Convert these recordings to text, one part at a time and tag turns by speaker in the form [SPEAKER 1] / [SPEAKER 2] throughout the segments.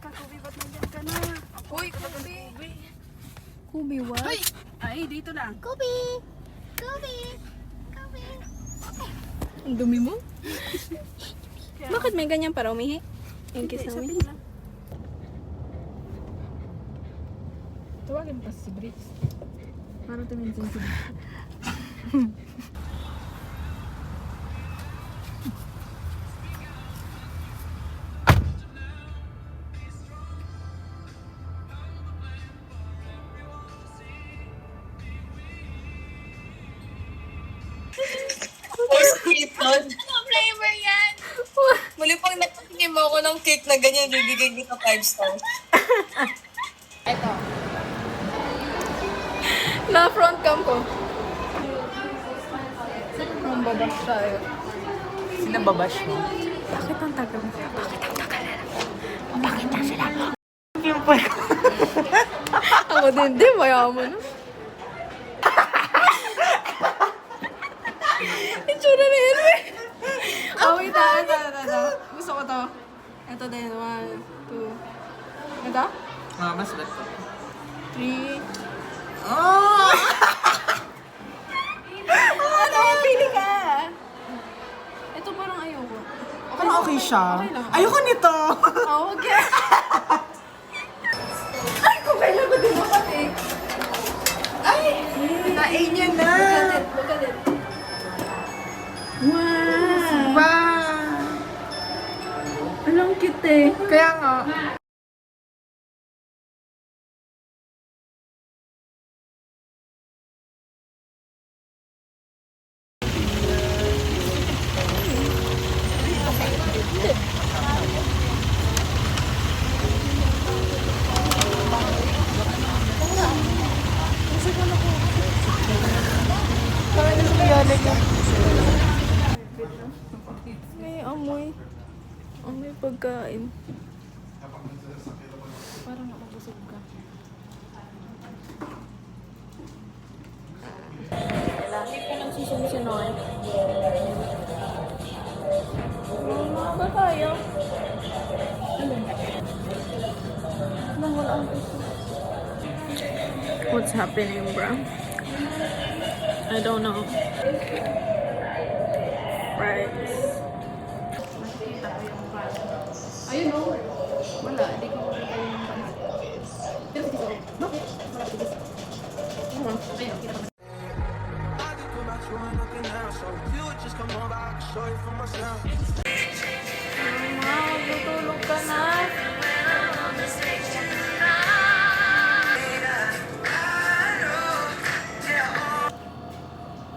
[SPEAKER 1] ka, Kubi. Ba't nandiyan ka na?
[SPEAKER 2] Uy, Kubi.
[SPEAKER 3] Kubi, what?
[SPEAKER 1] Ay, dito lang.
[SPEAKER 3] Kubi! Kubi! Kubi! Ang dumi mo? Bakit may ganyan para umihi? Yung kiss na umihi?
[SPEAKER 1] Tawagin pa si Briggs. Para tuminsin si Briggs.
[SPEAKER 2] Anong flavor yan? Muli pang nakatikim mo ako ng cake na ganyan, bibigay kita 5 stars.
[SPEAKER 1] Ito.
[SPEAKER 3] Na front cam ko.
[SPEAKER 1] Ang babash tayo.
[SPEAKER 2] Sino babash mo?
[SPEAKER 3] Bakit ang tagal? Ako din, di mayaman. Itsura na yun, eh. Oh, wait, ito. Gusto ko to. Ito din, 1, 2. Ito?
[SPEAKER 2] Mas bet ko.
[SPEAKER 3] 3.
[SPEAKER 2] Oh!
[SPEAKER 3] Ano? Pili ka! Ito parang ayoko.
[SPEAKER 2] Parang okay siya.
[SPEAKER 3] Okay lang.
[SPEAKER 2] Ayoko nito.
[SPEAKER 3] Oh, okay. Ay, kung kailan ko din pati.
[SPEAKER 2] Ay! Nain niya na.
[SPEAKER 3] Look at it. Wow!
[SPEAKER 2] Wow!
[SPEAKER 3] Alam cute eh.
[SPEAKER 2] Kaya nga.
[SPEAKER 3] May amoy. Amoy pagkain.
[SPEAKER 1] Parang nakabusog ka.
[SPEAKER 3] Hindi ka lang susunod. Mga ba tayo? What's happening, bro? I don't know. Right.
[SPEAKER 1] Makikita ko yung pan. Ayun o. Wala, hindi ko makita yung pan. Pero sige ko. Bakit? Wala, sige. Ayun, kita ko.
[SPEAKER 3] Mama, tutulog ka na.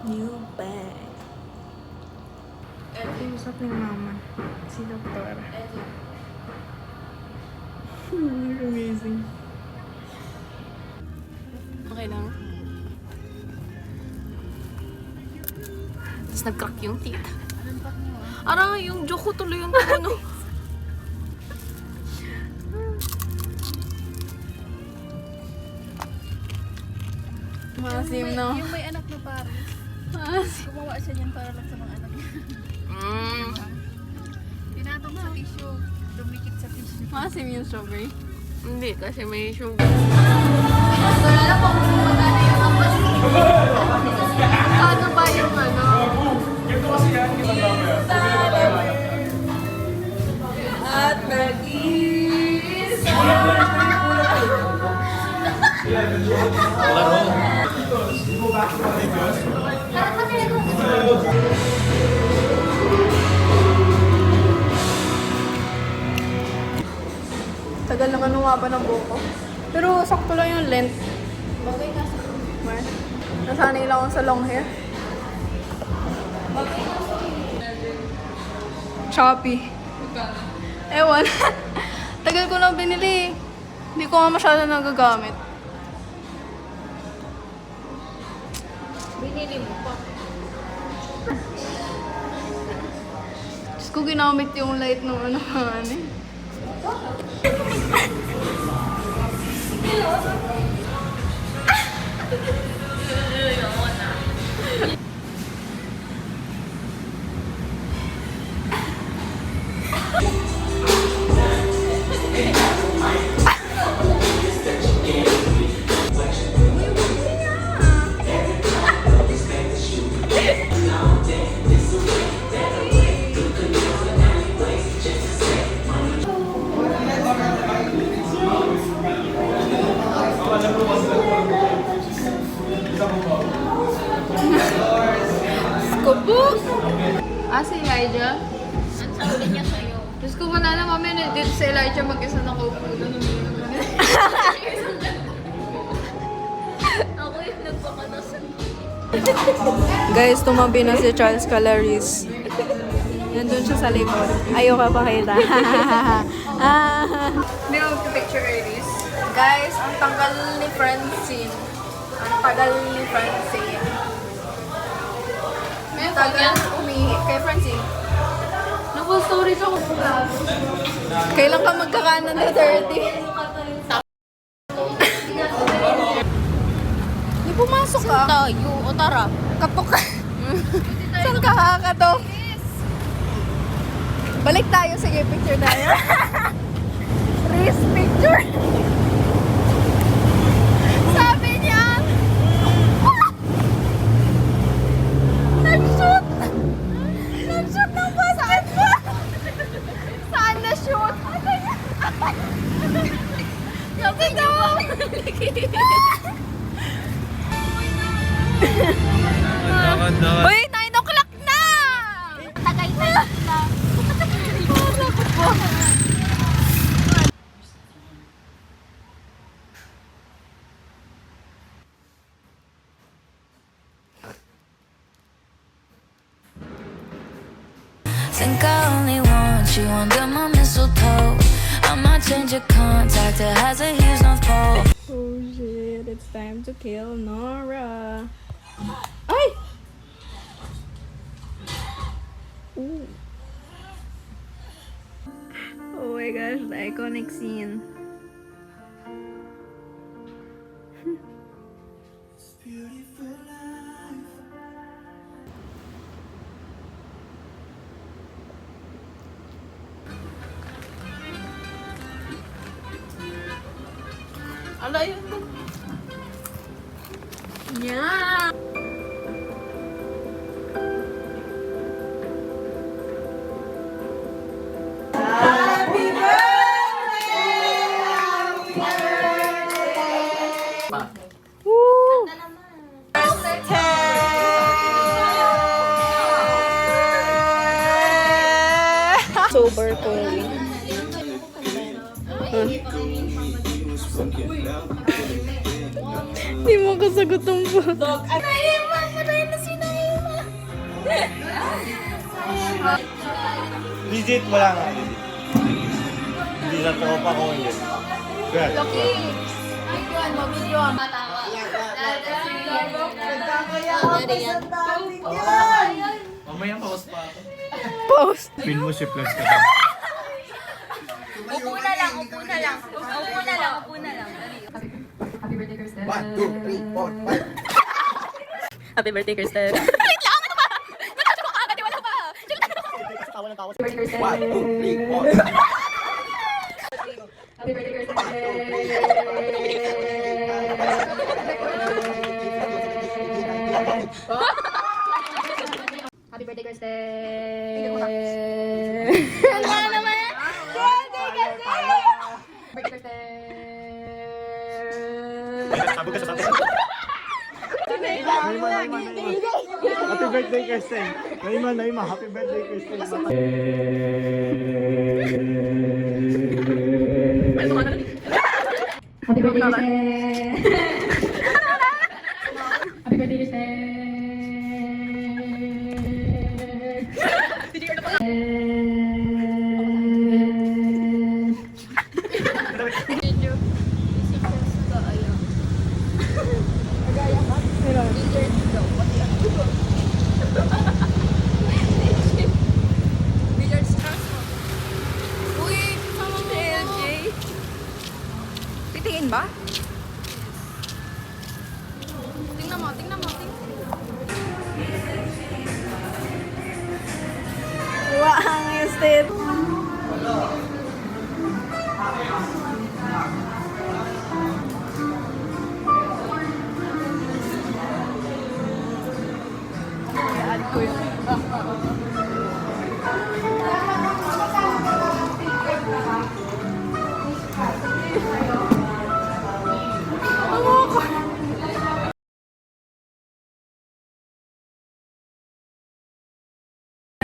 [SPEAKER 3] New bag. Usap ni mama. Si doktor. Amazing. Okay lang. Tapos nag-crack yung teeth. Ara, yung joke ko tuloy yung ano. Masim na.
[SPEAKER 1] Yung may anak na pare. Gumawa siya niyan para lang sa mga anak niya. Pinatong sa tissue. Dumikit sa tissue.
[SPEAKER 3] Masim yung strawberry.
[SPEAKER 2] Hindi, kasi may sugar.
[SPEAKER 3] Ano ba yung ano? At nag-iisa. Tagal naman humaba ng buhok ko. Pero sakto lang yung length.
[SPEAKER 1] Bagay ka sa
[SPEAKER 3] Nasanay lang ako sa long hair. Choppy. Ewan. Tagal ko na binili. Hindi ko nga masyado nagagamit.
[SPEAKER 1] binili mo pa.
[SPEAKER 3] Diyos ko ginamit yung light ng ano eh.
[SPEAKER 1] dito si Elijah mag-isa nakaupo doon. Ako yung nagpakatasan.
[SPEAKER 3] Guys, tumabi na si Charles Calaris. Nandun siya sa likod. Ayaw ka pakita.
[SPEAKER 1] Hindi ako picture Iris.
[SPEAKER 3] Guys, ang tagal ni Francine. Ang tagal ni Francine.
[SPEAKER 1] May
[SPEAKER 3] Tagal umihi. Kay Francine.
[SPEAKER 1] Naku, story siya kung
[SPEAKER 3] Kailan ka magkakanan na 30? Di pumasok ka?
[SPEAKER 1] tayo. O tara.
[SPEAKER 3] Kapok ka. Saan ka kakato? Balik tayo. Sige, picture tayo. Race picture. Sabi niya. Nag-shoot. Nag-shoot ng basketball. Saan na-shoot? Sabi niya. Uy, 9 o'clock na! Tagay na.
[SPEAKER 4] Think I only want you under my mistletoe. I might change your contact, it has a huge North Pole.
[SPEAKER 3] Oh shit, it's time to kill Nora. Ay! Ooh. Oh my gosh, the iconic scene.
[SPEAKER 1] Ala yun.
[SPEAKER 3] Yeah. Sober calling. Hindi mo kasagot ang po. Naima! Patay na si Naima!
[SPEAKER 5] Legit, wala nga. Legit. Hindi sa tropa ko yun. Good.
[SPEAKER 1] Videoan mo, videoan.
[SPEAKER 5] Mamaya pause pa ako.
[SPEAKER 3] Pause.
[SPEAKER 5] Pin mo si Flex ka.
[SPEAKER 2] Upo na lang, upo na lang. Upo na lang, upo na lang.
[SPEAKER 1] Happy birthday, Kirsten.
[SPEAKER 6] 1, 2, 3, 4, 5.
[SPEAKER 3] Happy birthday, Kristen.
[SPEAKER 1] Happy birthday, Kirsten.
[SPEAKER 6] 1, 2, 3, 4.
[SPEAKER 1] Happy birthday, Kirsten. Happy birthday, Kirsten.
[SPEAKER 3] Ano naman?
[SPEAKER 1] Birthday, Kirsten.
[SPEAKER 5] Sabi ka sa sabi. Happy birthday, Kirsten. Naima. Happy birthday, Kirsten.
[SPEAKER 1] Happy birthday, Kirsten. Happy birthday, Kirsten.
[SPEAKER 3] Uy, sama mo LJ. Titingin ba? Tingnan mo. Wang estate. Add ko yun.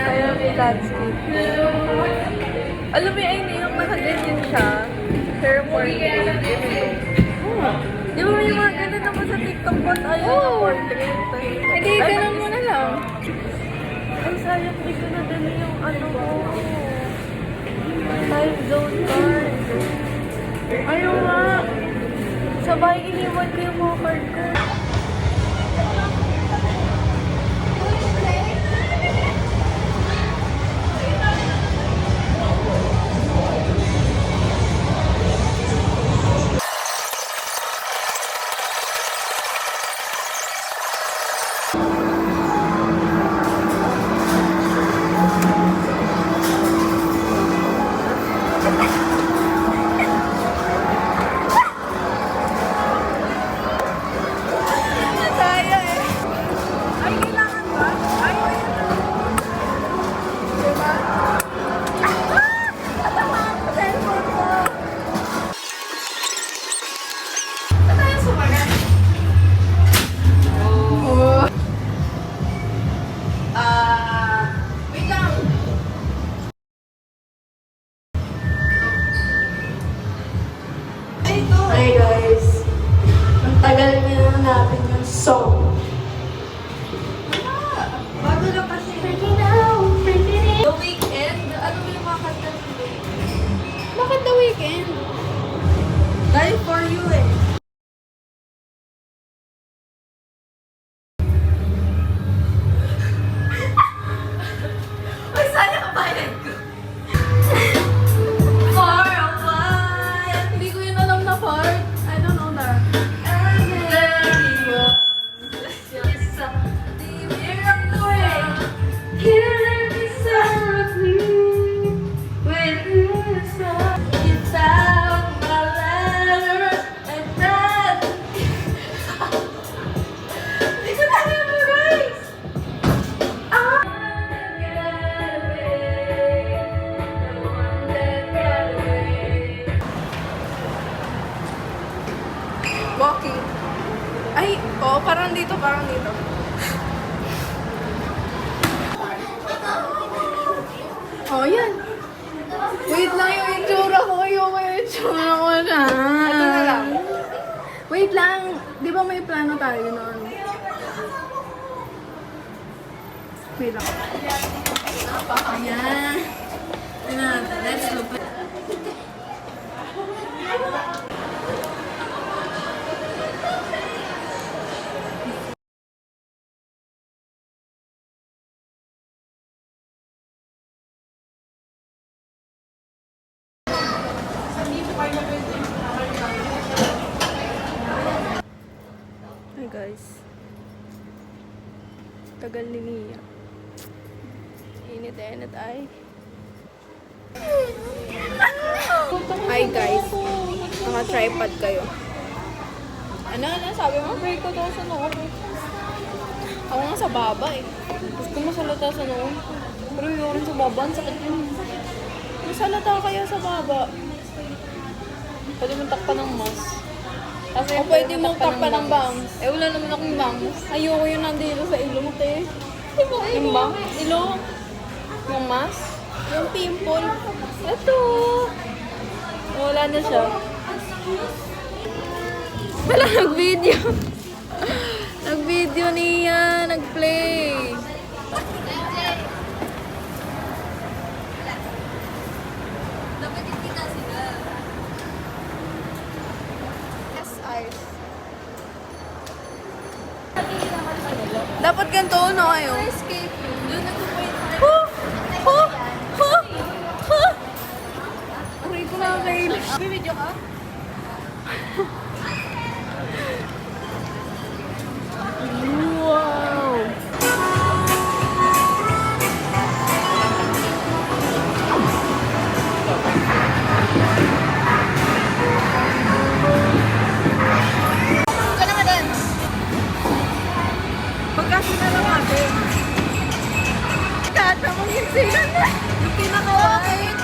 [SPEAKER 3] Ayaw may landscape. Alam mo yung naiyak na siya. Hair portrait. Di ba may mga ganun naman sa TikTok ko? Ayun na portrait. Hindi, ganun mo na lang. Ay, sayang, hindi ko na dala yung ano ko. Time zone card. Ayaw nga. Sabay, iniwan ko yung mga card ko. Hi guys! Ang tagal niya na natin yung song. Bago lang kasi. Freaking out! Freaking out! The Weeknd? Ano ba yung mga kanta nila?
[SPEAKER 1] Bakit The Weeknd?
[SPEAKER 3] Die for you eh. Ay, sana kabayan ko. For a while.
[SPEAKER 1] Hindi ko yun alam na part. I don't know that.
[SPEAKER 3] Walking. Ay, oo, parang dito, parang dito.
[SPEAKER 1] Oh, yan. Wait lang yung itsura ko. Yung itsura ko na.
[SPEAKER 3] Ito na lang.
[SPEAKER 1] Wait lang. Di ba may plano tayo noon? Wait lang. Ayan. Ayan. Let's look.
[SPEAKER 3] Hi guys. Tagal ni Mia. Init ay. Hi guys. Naka-tripod kayo. Ano sabi mo? Break ko daw sa noo. Ako nga sa baba eh. Gusto mo salata sa noo. Pero yung rin sa baba, ang sakit yun. Masalata kaya sa baba. Pwede mong takpan ng mask. Kasi
[SPEAKER 1] O pwede mong takpan ng bangs.
[SPEAKER 3] Eh, wala naman akong bangs.
[SPEAKER 1] Ayoko yun nandito sa ilong, te.
[SPEAKER 3] Yung bangs?
[SPEAKER 1] Ilong.
[SPEAKER 3] Yung mask?
[SPEAKER 1] Yung pimple.
[SPEAKER 3] Ito! Wala na siya.
[SPEAKER 1] Wala, nag-video. Nag-video niya. Nag-play.
[SPEAKER 3] Dapat ganito, no? Ayaw.
[SPEAKER 1] Escape room. Doon nag-wait.
[SPEAKER 3] Aray ko na kail.
[SPEAKER 1] Bibidyo ka?
[SPEAKER 3] Wow!
[SPEAKER 1] Ika na nga din.
[SPEAKER 3] Magkasi na lang natin. Tata, mag-insilan na. Yung pinaka-white.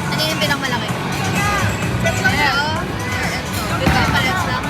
[SPEAKER 1] Ano yung pinakamalaki? Ayan. Ito. Ito, pares lang.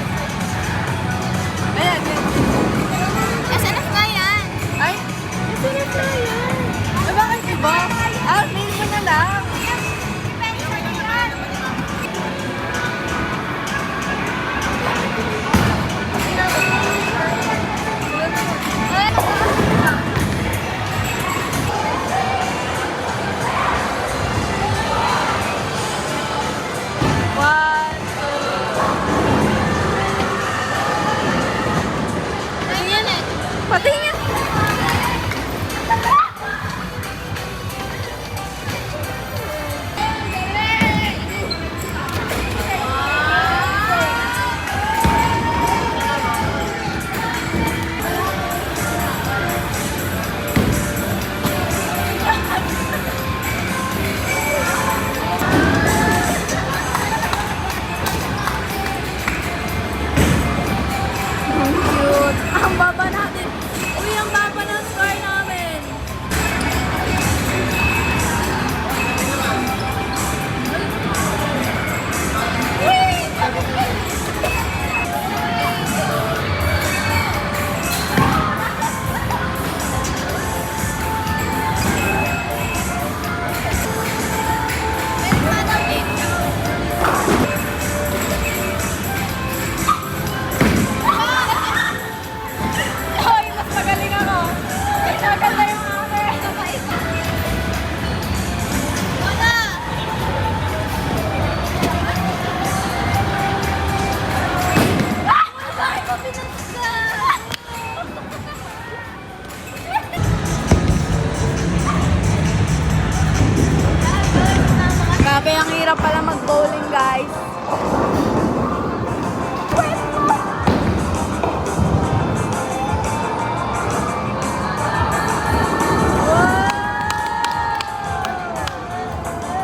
[SPEAKER 3] Masarap pala mag-bowling, guys.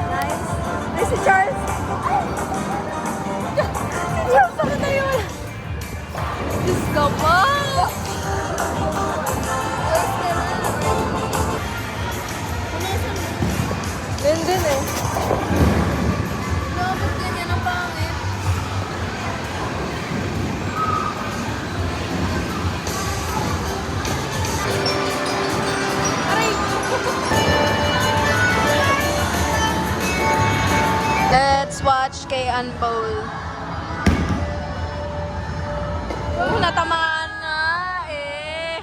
[SPEAKER 3] Nice. Ay, si Charles. Si Charles, ano na yun? Diyos ko po. Din eh. No, ba't ganyan ang pangit? Let's watch kay Unbowl. Oh, natamaan na eh.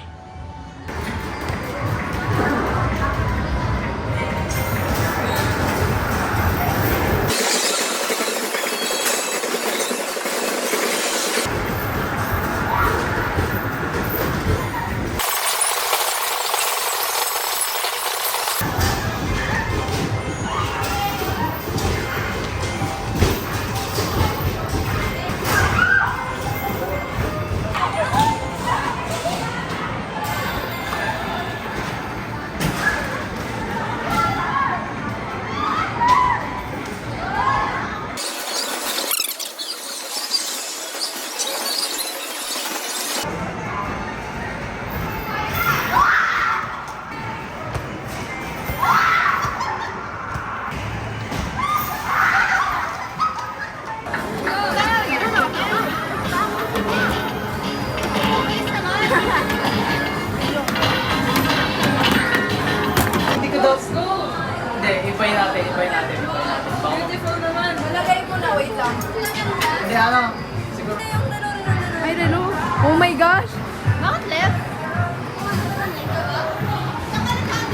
[SPEAKER 7] Hindi ko daw. Hindi, ipay natin.
[SPEAKER 3] Beautiful naman. Malagay mo na, wait lang.
[SPEAKER 7] Hindi, ano? Siguro.
[SPEAKER 3] I don't know. Oh my gosh. Bakit left?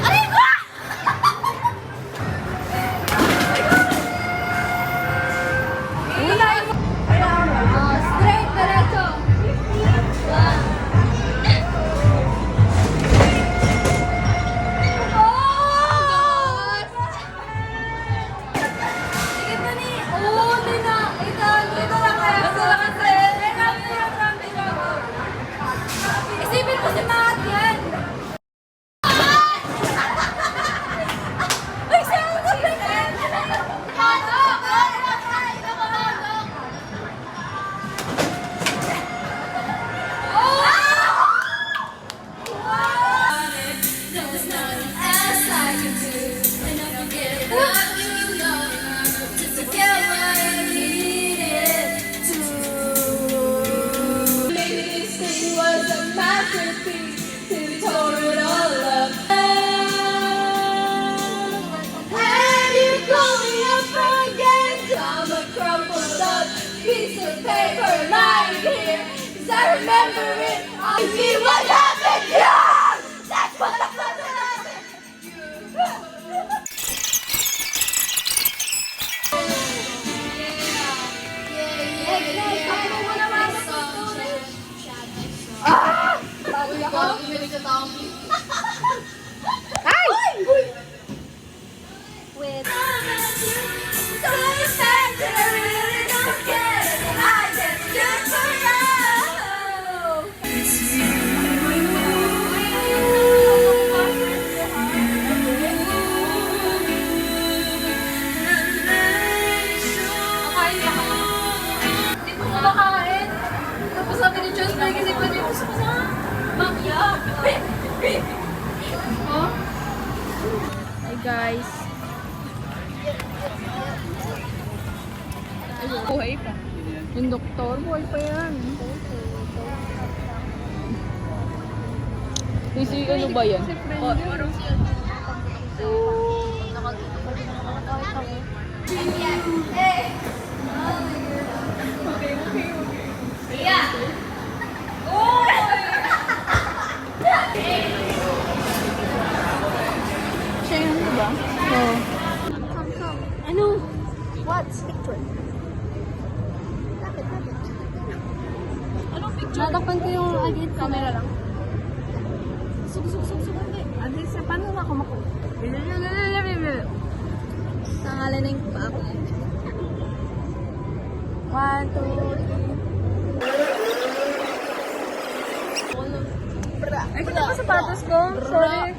[SPEAKER 3] Aray ko! Unahin mo. Straight, diretso. Sige pa ni. Oo, di na. Ito lang kaya. Ito lang kasi. Isipin mo si Matt yan. Ay, saan ka ba yan? Piece of paper lying here, 'cause I remember it. I see what happened here. That's what the fuck happened. Tapos sabi ni Diyos, may kasi pa dito sa mga mafia. Oh? Hi guys. Buhay pa. Yung doktor, buhay pa yan. Si ano ba yan? Si Parang si ano. Siya yun, diba? Oo. Ano? What? Picture. Bakit? Anong picture? Natakpan ko yung agit camera lang. Sug. Ano sa paano na ako maku? Nangalan na yung pa ako. 1, 2, 3. Ay, kita pa sapatos ko. Sorry.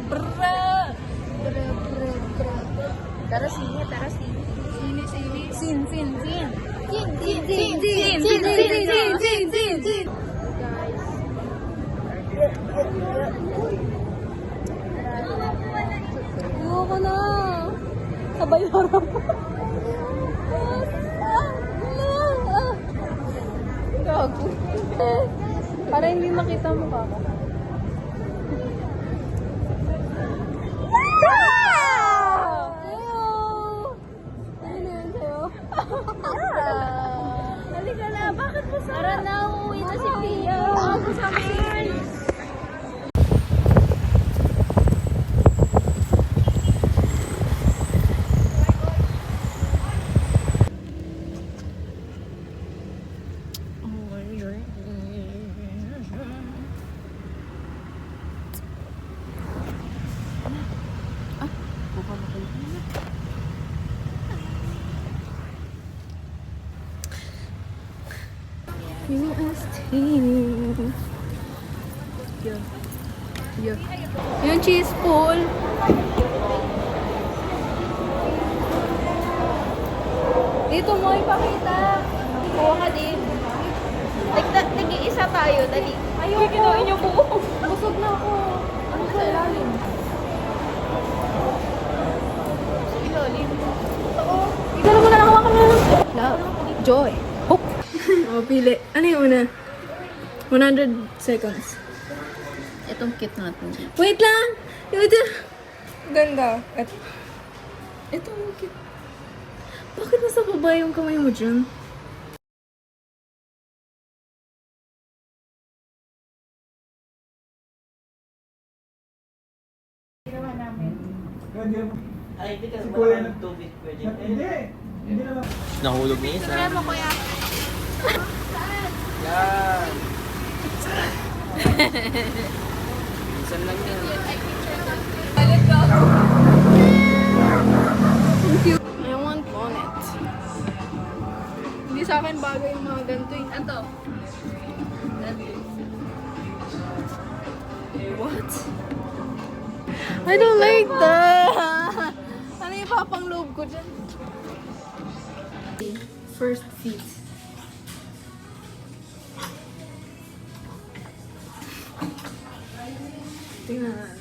[SPEAKER 3] Tara, sini. Sin. Ayoko na. Sabay harap. Gago. Para hindi makita mo ka ako. Halika na, bakit mo sa... Tara na, uuwi na si Pia. Ako sa amin. Yung cheese pool. Dito mo ipakita. Kuha ka din. Nag-iisa tayo, dali. Ayoko. Kinain niyo po. Busog na ako. Ano sa ilalim? Sa ilalim? Oo. Igano mo na lang hawakan mo na. Love. Joy. Hope. Pili. Ano yung una? 100 seconds.
[SPEAKER 1] Itong kit natin.
[SPEAKER 3] Wait lang! Ito. Ganda. Ito ang cute. Bakit nasa baba yung kamay mo dyan?
[SPEAKER 5] Si Kuya Hindi naman.
[SPEAKER 6] Nahulog ni Isa.
[SPEAKER 3] Kaya mo kuya.
[SPEAKER 6] Yan. Minsan lang yan.
[SPEAKER 3] I want bonnet. Hindi sa akin bagay yung mga ganito eh. Ito. What? I don't like that. Ano yung papang loob ko dyan? First feet. Tingnan natin.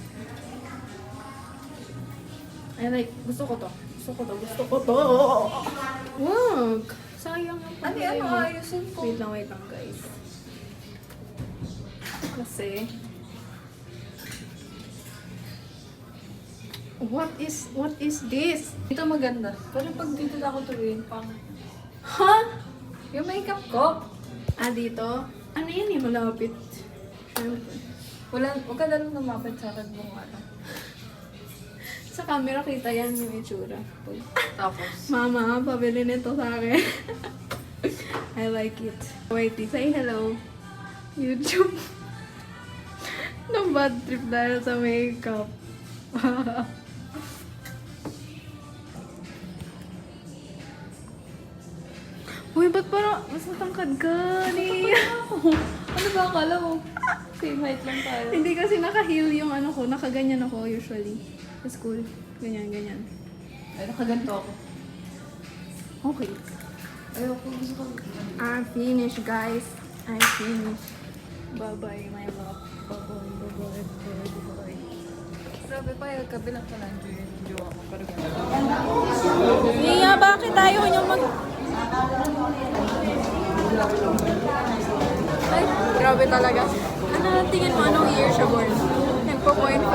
[SPEAKER 3] I like, gusto ko to. Wag! Sayang ang pagkain mo. Ayusin ko. Wait lang guys. Kasi, what is this?
[SPEAKER 7] Ito maganda. Pero pag dito na ako tuloyin, pang...
[SPEAKER 3] Ha?
[SPEAKER 7] Yung makeup ko.
[SPEAKER 3] Dito? Ano yan yung malapit? Siyempre.
[SPEAKER 7] Huwag ka na lang lumapit sa akin mong ano.
[SPEAKER 3] Sa camera kita yan yung itsura.
[SPEAKER 7] Tapos.
[SPEAKER 3] Mama, pabili nito sa akin. I like it. Wait, say hello. YouTube. Nang bad trip dahil sa makeup. Uy, ba't parang mas matangkad ka?
[SPEAKER 7] Ano ba akala mo? Same height lang tayo.
[SPEAKER 3] Hindi kasi naka-heel yung ano ko. Nakaganyan ako usually. Sa school. Ganyan.
[SPEAKER 7] Ay, nakaganto ako.
[SPEAKER 3] Okay.
[SPEAKER 7] Ayoko, gusto ko.
[SPEAKER 3] I'm finished, guys. I'm finished. Bye-bye, my love. Bye-bye.
[SPEAKER 7] Grabe pa yung kabilang ka lang yung jowa ko. Pero gano'n.
[SPEAKER 3] Mia, bakit ayaw niyo mag... Ay, grabe talaga. Ano, tingin mo anong year siya born? Nagpo-0.5.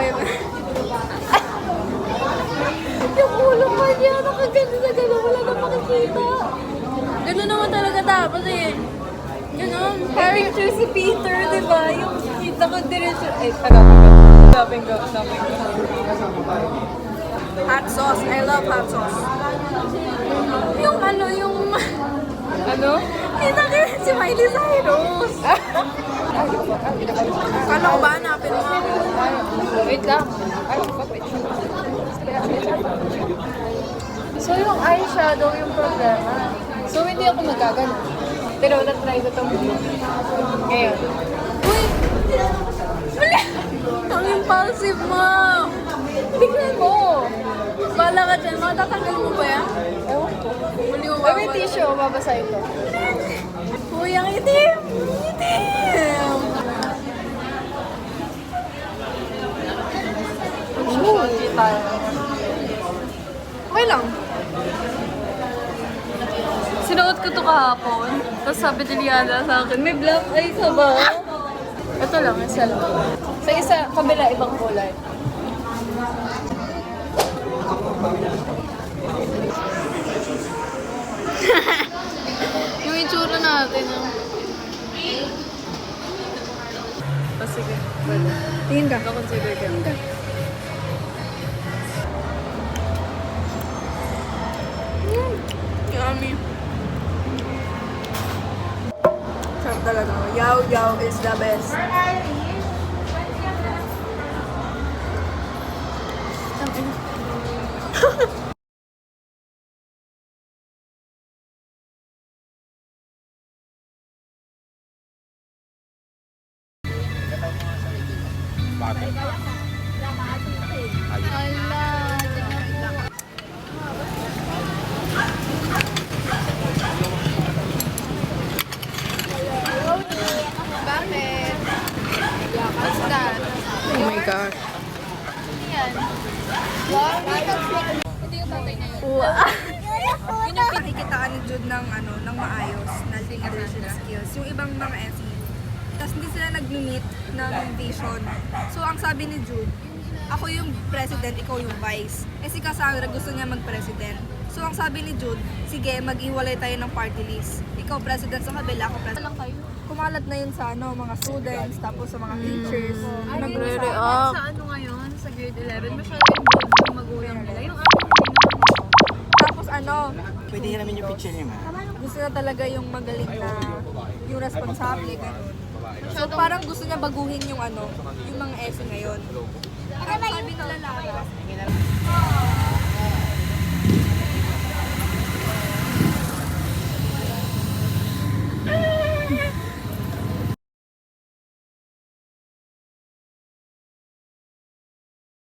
[SPEAKER 3] Yung ulo pa niya, nakaganda na gano'n, wala na makikita. Gano'n naman talaga dapat eh. Gano'n.
[SPEAKER 7] Character si Peter, di ba? Yung kita ko diretso. Ay, taga-taga. Sabi ko.
[SPEAKER 3] Hot sauce. I love hot sauce. Yung ano, yung...
[SPEAKER 7] Ano?
[SPEAKER 3] Kita ka si Miley Cyrus. Kala ko ba hanapin mo ako?
[SPEAKER 7] Wait lang. So, yung eyeshadow yung problema. So, hindi ako magagano.
[SPEAKER 3] Pero na-try ko itong ngayon. Uy! Wala! Ang impulsive mo! Tignan mo! Bala ka dyan. Matatanggal mo ba yan? Ewan ko. Hindi mo ba? May tissue. Babasa ito. Uy, ang itim! Itim! Mag-shotty tayo. Okay lang. Sinuot ko to kahapon. Tapos sabi ni Liana sa akin, may black eye ka ba? Ito lang, isa lang. Sa isa, kabila, ibang kulay. Yung itsura natin. Sige. Pwede. Tingin ka. Consider ka. Tingin ka. Yummy. Sarap talaga. Yaw Yaw is the best.
[SPEAKER 5] Bakit?
[SPEAKER 3] Bakit? What's that? Oh my gosh. Yan. Ito yung tatay na yun. Wow.
[SPEAKER 7] Yun yung pinikitaan ni Jude ng, ng maayos na leadership skills. Yung ibang mga SE. Tapos hindi sila nag-meet ng vision. So, ang sabi ni Jude, ako yung president, ikaw yung vice. Eh si Cassandra gusto niya mag-president. So, ang sabi ni Jude, sige, mag-iwalay tayo ng party list. Ikaw president sa kabila, ako president. Kumalat na yun sa mga students, tapos sa mga teachers.
[SPEAKER 3] Nagre-react.
[SPEAKER 1] Sa ano ngayon, sa grade 11, masyado yung bold yung magulang nila. Yung ano,
[SPEAKER 7] Tapos
[SPEAKER 5] Pwede namin yung picture niya, ma.
[SPEAKER 7] gusto na talaga yung magaling na, yung responsable, gano'n. So parang gusto niya baguhin yung yung mga SE ngayon. Parang sabi nila lang,